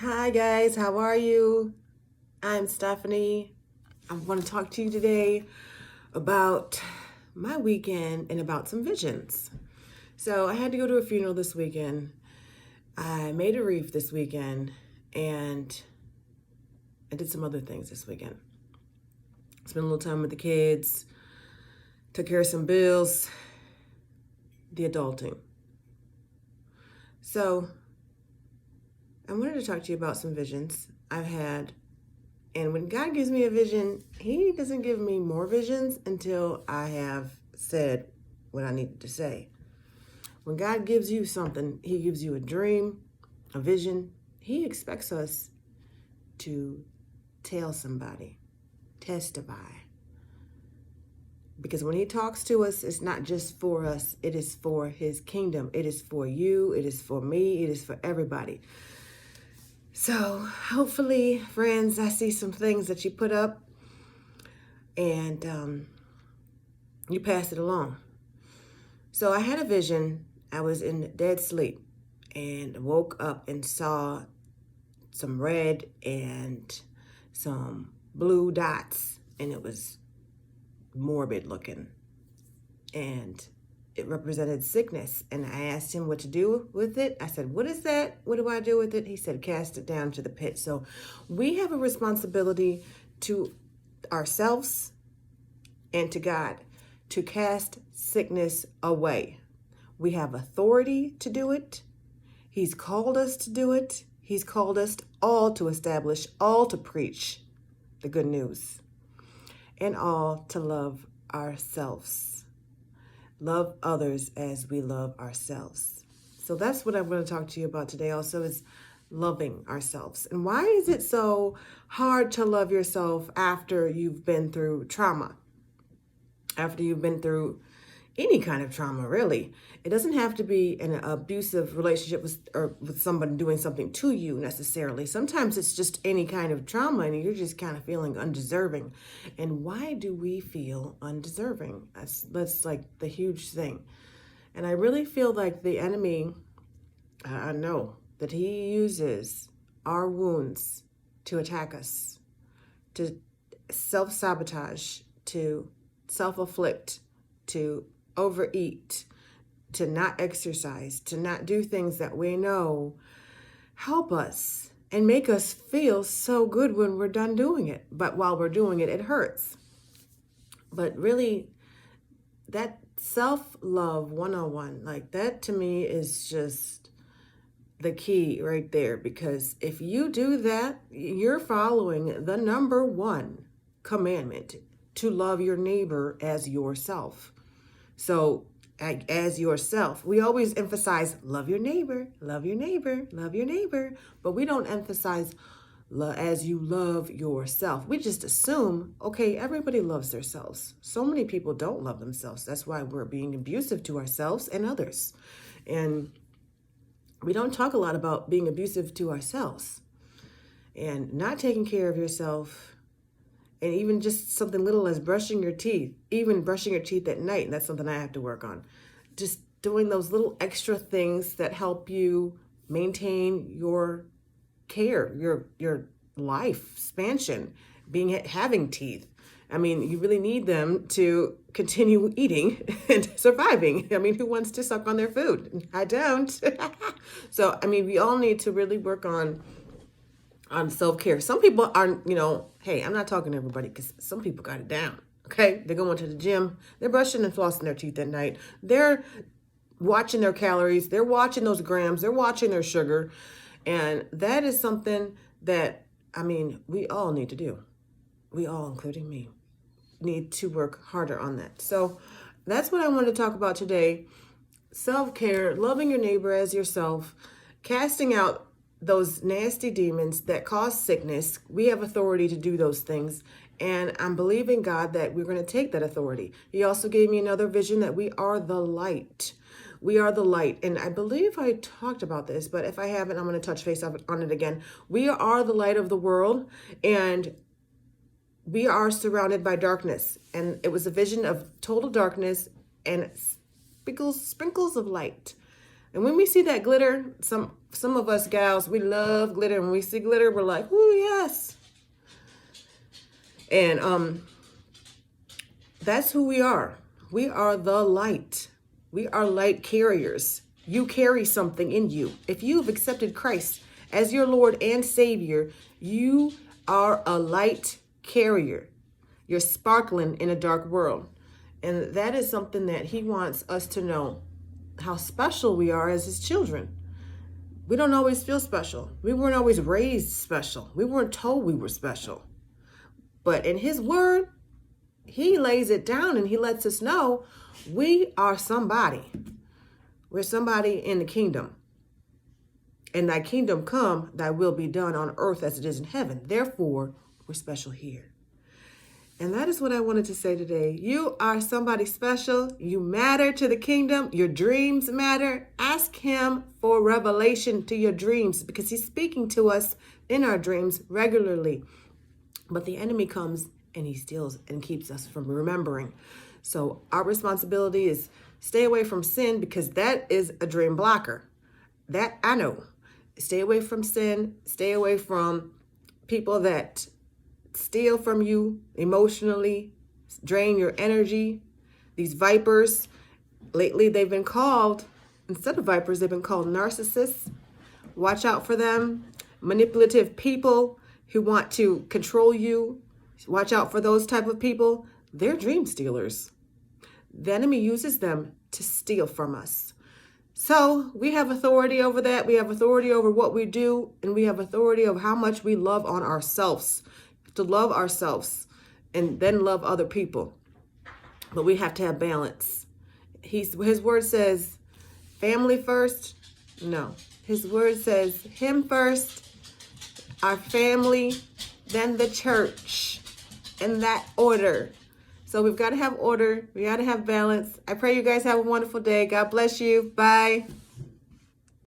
Hi guys, how are you? I'm Stephanie. I want to talk to you today about my weekend and about some visions. So, I had to go to a funeral this weekend. I made a wreath this weekend and I did some other things this weekend. Spent a little time with the kids, took care of some bills, the adulting. So, I wanted to talk to you about some visions I've had. And when God gives me a vision, He doesn't give me more visions until I have said what I needed to say. When God gives you something, He gives you a dream, a vision, He expects us to tell somebody, testify. Because when He talks to us, it's not just for us, it is for His kingdom. It is for you, it is for me, it is for everybody. So hopefully, friends, I see some things that you put up and you pass it along. So I had a vision. I was in dead sleep and woke up and saw some red and some blue dots, and it was morbid looking. And it represented sickness. And I asked him what to do with it. I said, "What is that? What do I do with it?" He said, "Cast it down to the pit." So we have a responsibility to ourselves and to God to cast sickness away. We have authority to do it. He's called us to do it. He's called us all to establish, all to preach the good news, and all to love ourselves. Love others as we love ourselves. So that's what I'm going to talk to you about today also is loving ourselves. And why is it so hard to love yourself after you've been through trauma? After you've been through any kind of trauma, really. It doesn't have to be an abusive relationship with someone doing something to you necessarily. Sometimes it's just any kind of trauma and you're just kind of feeling undeserving. And why do we feel undeserving? That's like the huge thing. And I really feel like the enemy, I know that he uses our wounds to attack us, to self-sabotage, to self-afflict, to overeat, to not exercise, to not do things that we know help us and make us feel so good when we're done doing it. But while we're doing it, it hurts. But really, that self-love 101, like that to me is just the key right there. Because if you do that, you're following the number one commandment to love your neighbor as yourself. So, as yourself, we always emphasize love your neighbor, love your neighbor, love your neighbor, but we don't emphasize as you love yourself. We just assume, okay, everybody loves themselves. So many people don't love themselves. That's why we're being abusive to ourselves and others. And we don't talk a lot about being abusive to ourselves and not taking care of yourself. And even just something little as brushing your teeth, even brushing your teeth at night, and that's something I have to work on. Just doing those little extra things that help you maintain your care, your life expansion, having teeth. I mean, you really need them to continue eating and surviving. I mean, who wants to suck on their food? I don't. So, I mean, we all need to really work on self-care. Some people aren't, hey, I'm not talking to everybody because some people got it down. Okay. They're going to the gym. They're brushing and flossing their teeth at night. They're watching their calories. They're watching those grams. They're watching their sugar. And that is something that, I mean, we all need to do. We all, including me, need to work harder on that. So that's what I want to talk about today. Self-care, loving your neighbor as yourself, casting out those nasty demons that cause sickness. We have authority to do those things. And I'm believing God that we're going to take that authority. He also gave me another vision that we are the light. We are the light. And I believe I talked about this, but if I haven't, I'm going to touch base on it again. We are the light of the world, and we are surrounded by darkness. And it was a vision of total darkness and sprinkles of light. And when we see that glitter, some of us gals, we love glitter. When we see glitter, we're like, ooh, yes. And that's who we are. We are the light. We are light carriers. You carry something in you. If you've accepted Christ as your Lord and Savior, you are a light carrier. You're sparkling in a dark world. And that is something that he wants us to know, how special we are as his children. We don't always feel special. We weren't always raised special. We weren't told we were special. But in his word, he lays it down and he lets us know we are somebody. We're somebody in the kingdom. And thy kingdom come, thy will be done on earth as it is in heaven. Therefore, we're special here. And that is what I wanted to say today. You are somebody special. You matter to the kingdom. Your dreams matter. Ask him for revelation to your dreams because he's speaking to us in our dreams regularly. But the enemy comes and he steals and keeps us from remembering. So our responsibility is stay away from sin because that is a dream blocker. That I know. Stay away from sin. Stay away from people that steal from you emotionally, drain your energy. These vipers, lately they've been called, instead of vipers, they've been called narcissists. Watch out for them. Manipulative people who want to control you. Watch out for those type of people. They're dream stealers. The enemy uses them to steal from us. So we have authority over that. We have authority over what we do, and we have authority over how much we love on ourselves. To love ourselves and then love other people. But we have to have balance. His word says family first. No. His word says him first, our family, then the church. In that order. So we've got to have order. We got to have balance. I pray you guys have a wonderful day. God bless you. Bye.